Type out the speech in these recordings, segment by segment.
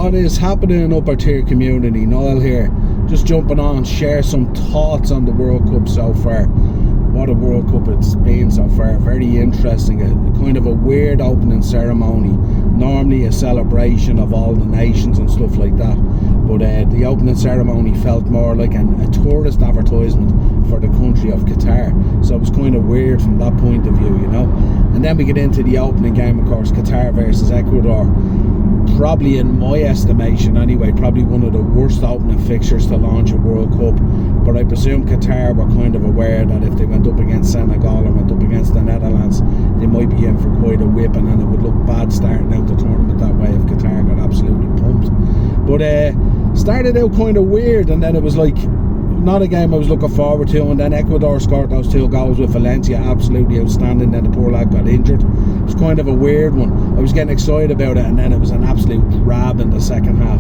what is happening in upper tier community? Niall here, just jumping on, share some thoughts on the World Cup so far. What a World Cup it's been so far. Very interesting, a kind of a weird opening ceremony. Normally a celebration of all the nations and stuff like that, but the opening ceremony felt more like a tourist advertisement for the country of Qatar. So it was kind of weird from that point of view, you know. And then we get into the opening game, of course, Qatar versus Ecuador. Probably, in my estimation anyway, probably one of the worst opening fixtures to launch a World Cup. But I presume Qatar were kind of aware that if they went up against Senegal or went up against the Netherlands, they might be in for quite a whipping, and it would look bad starting out the tournament that way if Qatar got absolutely pumped. But started out kind of weird, and then it was like not a game I was looking forward to, and then Ecuador scored those 2 goals with Valencia, absolutely outstanding. Then the poor lad got injured. It was kind of a weird one. I was getting excited about it, and then it was an absolute drab in the second half.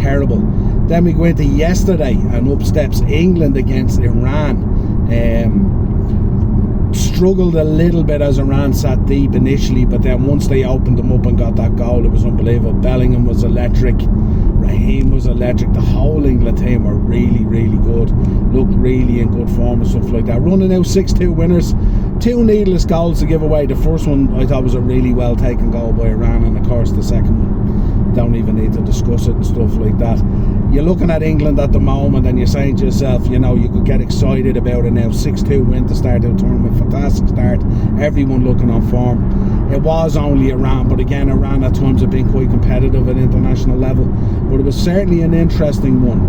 Terrible. Then we go into yesterday, and up steps England against Iran. Struggled a little bit as Iran sat deep initially, but then once they opened them up and got that goal, it was unbelievable. Bellingham was electric, Raheem was electric. The whole England team were really, really good. Looked really in good form and stuff like that. Running out 6-2 winners. 2 needless goals to give away. The first one I thought was a really well taken goal by Iran, and of course the second one, don't even need to discuss it and stuff like that. You're looking at England at the moment and you're saying to yourself, you know, you could get excited about it now. 6-2 win to start the tournament, fantastic start, everyone looking on form. It was only Iran, but again, Iran at times have been quite competitive at international level, but it was certainly an interesting one.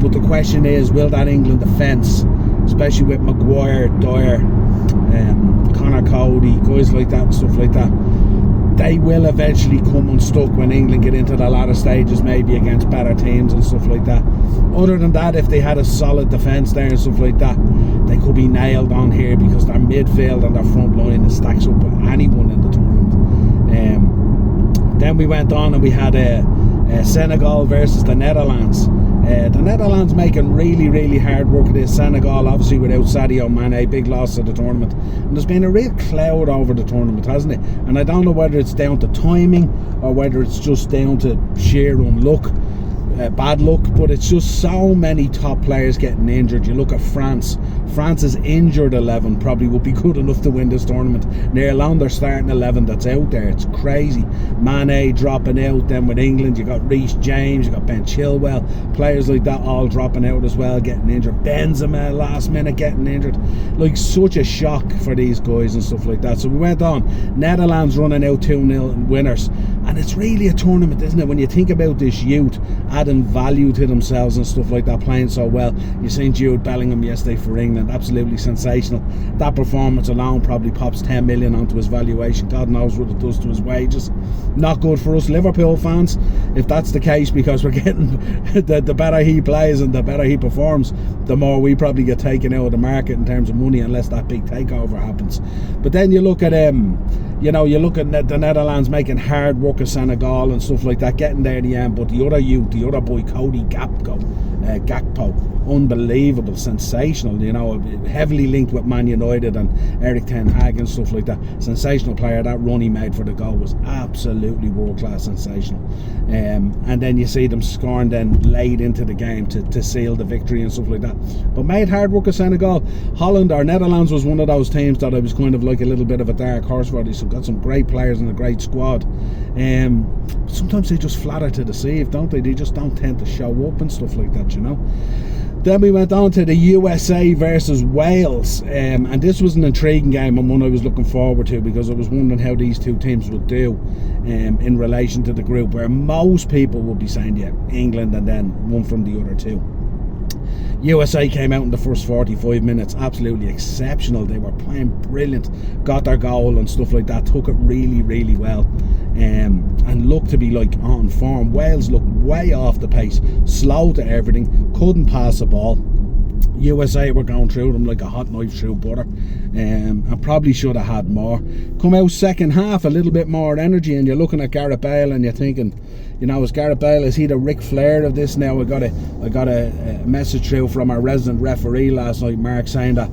But the question is, will that England defence, especially with Maguire, Dyer, Connor Cody, guys like that and stuff like that, they will eventually come unstuck when England get into the latter stages, maybe against better teams and stuff like that. Other than that, if they had a solid defence there and stuff like that, they could be nailed on here, because their midfield and their front line stacks up with anyone in the tournament. Then we went on and we had Senegal versus the Netherlands. The Netherlands making really, really hard work of this. Senegal, obviously without Sadio Mane, big loss of the tournament. And there's been a real cloud over the tournament, hasn't it? And I don't know whether it's down to timing or whether it's just down to sheer unluck, bad luck, but it's just so many top players getting injured. You look at France. France's injured 11 probably would be good enough to win this tournament, near alone their starting 11 that's out there. It's crazy. Mane dropping out. Then with England, you got Reece James, you got Ben Chilwell, players like that all dropping out as well, getting injured. Benzema last minute getting injured. Like, such a shock for these guys and stuff like that. So we went on. Netherlands running out 2-0 winners, and it's really a tournament, isn't it, when you think about this youth adding value to themselves and stuff like that, playing so well. You've seen Jude Bellingham yesterday for England, absolutely sensational. That performance alone probably pops 10 million onto his valuation. God knows what it does to his wages. Not good for us Liverpool fans if that's the case, because we're getting the better he plays and the better he performs, the more we probably get taken out of the market in terms of money, unless that big takeover happens. But then you look at you know, you look at the Netherlands making hard work of Senegal and stuff like that, getting there in the end. But the other youth, the other boy, Cody Gakpo, unbelievable, sensational, you know, heavily linked with Man United and Eric Ten Hag and stuff like that. Sensational player. That run he made for the goal was absolutely world-class, sensational. And then you see them scoring then late into the game to seal the victory and stuff like that. But made hard work of Senegal. Holland or Netherlands was one of those teams that I was kind of like a little bit of a dark horse for. They've got some great players and a great squad. Sometimes they just flatter to deceive, don't they? They just don't tend to show up and stuff like that, you know. Then we went on to the USA versus Wales, and this was an intriguing game and one I was looking forward to, because I was wondering how these two teams would do in relation to the group, where most people would be saying, yeah, England and then one from the other two. USA came out in the first 45 minutes, absolutely exceptional. They were playing brilliant, got their goal and stuff like that, took it really, really well, and looked to be like on form. Wales looked way off the pace, slow to everything, couldn't pass the ball. USA were going through them like a hot knife through butter, and probably should have had more. Come out second half, a little bit more energy, and you're looking at Gareth Bale and you're thinking, you know, is Gareth Bale, is he the Ric Flair of this now? I got a message through from our resident referee last night, Mark, saying that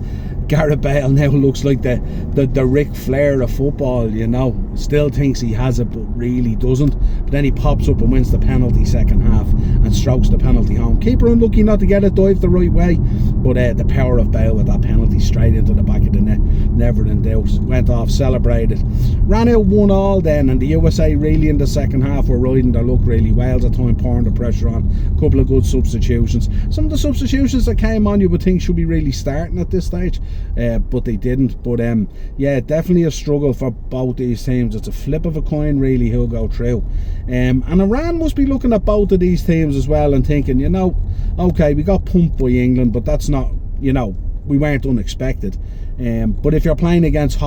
Gareth Bale now looks like the Ric Flair of football, you know. still thinks he has it but really doesn't. But then he pops up and wins the penalty second half and strokes the penalty home. Keeper unlucky not to get it dived the right way, but the power of Bale with that penalty straight into the back of the net, never in doubt. Went off, celebrated, ran out 1-1 then, and the USA really in the second half were riding their luck really. Wales at time pouring the pressure on, a couple of good substitutions. Some of the substitutions that came on you would think should be really starting at this stage, but they didn't. But yeah, definitely a struggle for both these teams. It's a flip of a coin really who'll go through, and Iran must be looking at both of these teams as well and thinking, you know, okay, we got pumped by England, but that's not, you know, we weren't unexpected. But if you're playing against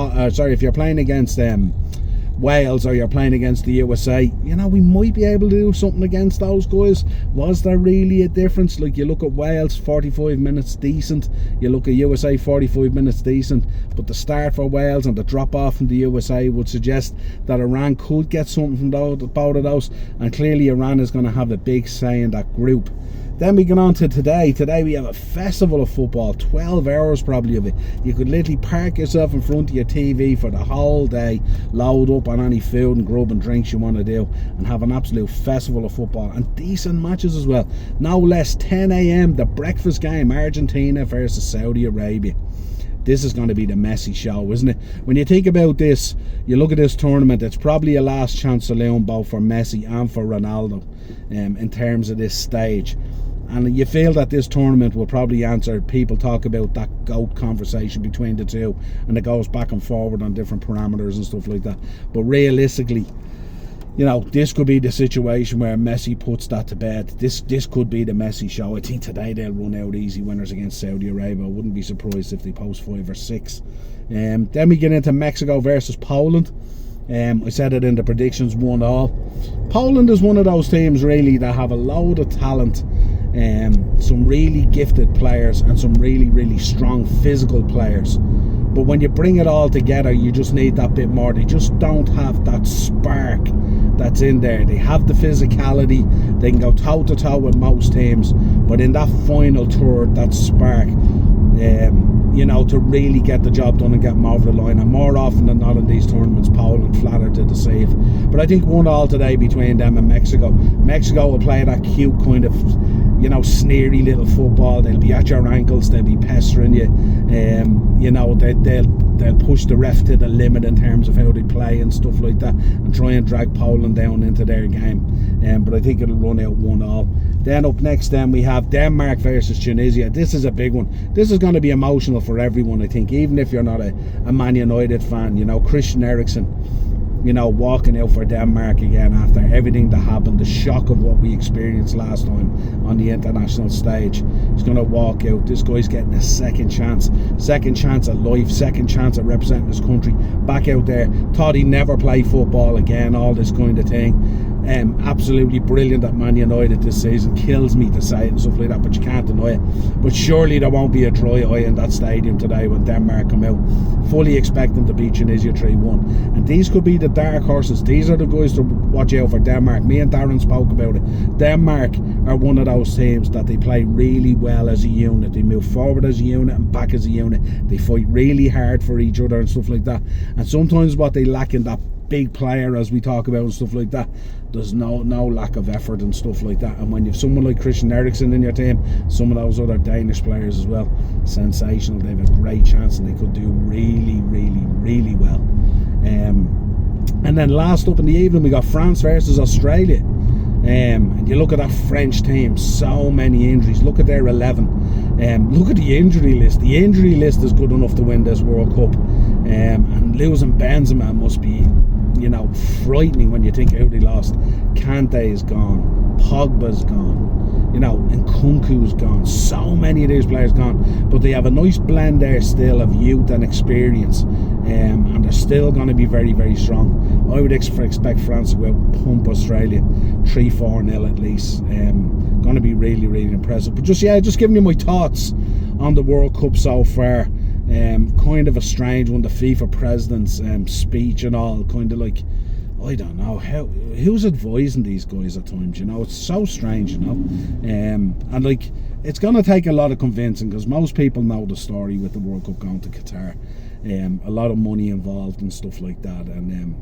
Wales, or you're playing against the USA, you know, we might be able to do something against those guys. Was there really a difference? Like, you look at Wales, 45 minutes decent, you look at USA, 45 minutes decent, but the start for Wales and the drop off from the USA would suggest that Iran could get something from both of those, and clearly Iran is going to have a big say in that group. Then we get on to today. Today we have a festival of football, 12 hours probably of it. You could literally park yourself in front of your TV for the whole day, load up on any food and grub and drinks you want to do, and have an absolute festival of football, and decent matches as well. No less, 10 a.m, the breakfast game, Argentina versus Saudi Arabia. This is going to be the Messi show, isn't it? When you think about this, you look at this tournament, it's probably a last chance saloon both for Messi and for Ronaldo in terms of this stage. And you feel that this tournament will probably answer, people talk about that GOAT conversation between the two, and it goes back and forward on different parameters and stuff like that. But realistically, you know, this could be the situation where Messi puts that to bed. This could be the Messi show. I think today they'll run out easy winners against Saudi Arabia. I wouldn't be surprised if they post 5 or 6. Then we get into Mexico versus Poland. I said it in the predictions, 1-1. Poland is one of those teams really that have a load of talent, some really gifted players and some really, really strong physical players. But when you bring it all together, you just need that bit more. They just don't have that spark that's in there. They have the physicality. They can go toe-to-toe with most teams. But in that final third, that spark, you know, to really get the job done and get them over the line. And more often than not in these tournaments, Poland flatter to deceive. But I think 1-1 today between them and Mexico. Mexico will play that cute kind of, you know, sneery little football. They'll be at your ankles, they'll be pestering you. You know, they'll push the ref to the limit in terms of how they play and stuff like that, and try and drag Poland down into their game. But I think it'll run out 1-1. Then up next, then we have Denmark versus Tunisia. This is a big one. This is going to be emotional for everyone, I think, even if you're not a Man United fan. You know, Christian Eriksen, you know, walking out for Denmark again after everything that happened, the shock of what we experienced last time on the international stage. He's going to walk out. This guy's getting a second chance at life, second chance at representing his country. Back out there, thought he'd never play football again, all this kind of thing. Absolutely brilliant at Man United this season. Kills me to say it and stuff like that, but you can't deny it. But surely there won't be a dry eye in that stadium today when Denmark come out. Fully expect them to beat Tunisia 3-1. And these could be the dark horses. These are the guys to watch out for. Denmark. Me and Darren spoke about it. Denmark are one of those teams that they play really well as a unit. They move forward as a unit and back as a unit. They fight really hard for each other and stuff like that. And sometimes what they lack in that big player, as we talk about and stuff like that, there's no lack of effort and stuff like that. And when you've someone like Christian Eriksen in your team, some of those other Danish players as well, sensational. They have a great chance and they could do really, really, really well. And then last up in the evening, we got France versus Australia. And you look at that French team, so many injuries. Look at their 11. Look at the injury list. The injury list is good enough to win this World Cup. And losing Benzema must be, you know, frightening when you think how they lost. Kante is gone, Pogba's gone, you know, and Nkunku's gone. So many of these players gone, but they have a nice blend there still of youth and experience, and they're still going to be very, very strong. I would expect France to go out and pump Australia 3-4-0 at least. Going to be really, really impressive. But just giving you my thoughts on the World Cup so far. Kind of a strange one, the FIFA president's speech and all, kind of like, I don't know who's advising these guys at times, you know. It's so strange, you know. And like, it's going to take a lot of convincing, because most people know the story with the World Cup going to Qatar. A lot of money involved and stuff like that, and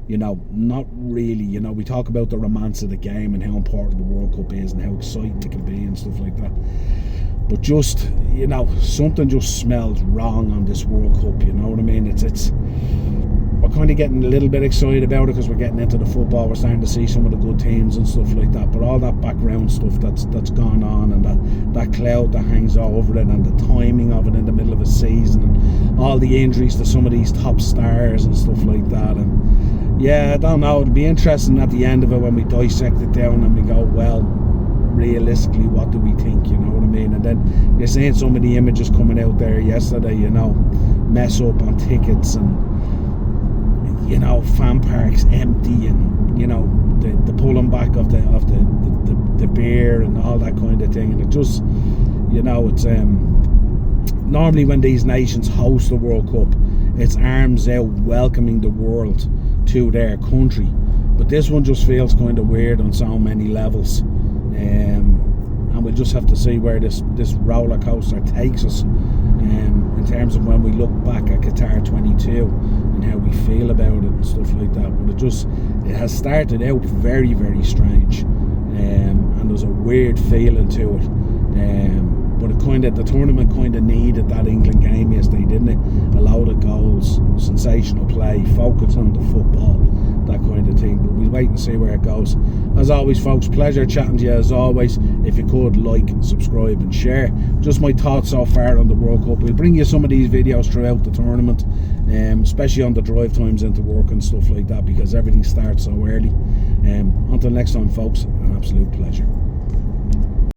you know, not really. You know, we talk about the romance of the game and how important the World Cup is and how exciting it can be and stuff like that. But just, you know, something just smells wrong on this World Cup, you know what I mean? It's we're kind of getting a little bit excited about it because we're getting into the football. We're starting to see some of the good teams and stuff like that. But all that background stuff that's gone on, and that cloud that hangs over it, and the timing of it in the middle of a season, and all the injuries to some of these top stars and stuff like that. And yeah, I don't know. It'll be interesting at the end of it when we dissect it down and we go, well, realistically, what do we think? You know what I mean? And then you're seeing some of the images coming out there yesterday, you know, mess up on tickets, and you know, fan parks empty, and you know, the pulling back of the beer and all that kind of thing. And it just, you know, it's normally when these nations host the World Cup, it's arms out welcoming the world to their country. But this one just feels kind of weird on so many levels, and we'll just have to see where this roller coaster takes us, in terms of when we look back at Qatar 22 and how we feel about it and stuff like that. But it has started out very, very strange, and there's a weird feeling to it. But the tournament kind of needed that England game yesterday, didn't it? A load of goals, sensational play, focus on the football, that kind of thing. But we'll wait and see where it goes. As always, folks, pleasure chatting to you as always. If you could like, subscribe and share. Just my thoughts so far on the World Cup. We'll bring you some of these videos throughout the tournament, especially on the drive times into work and stuff like that, because everything starts so early. Until next time, folks, an absolute pleasure.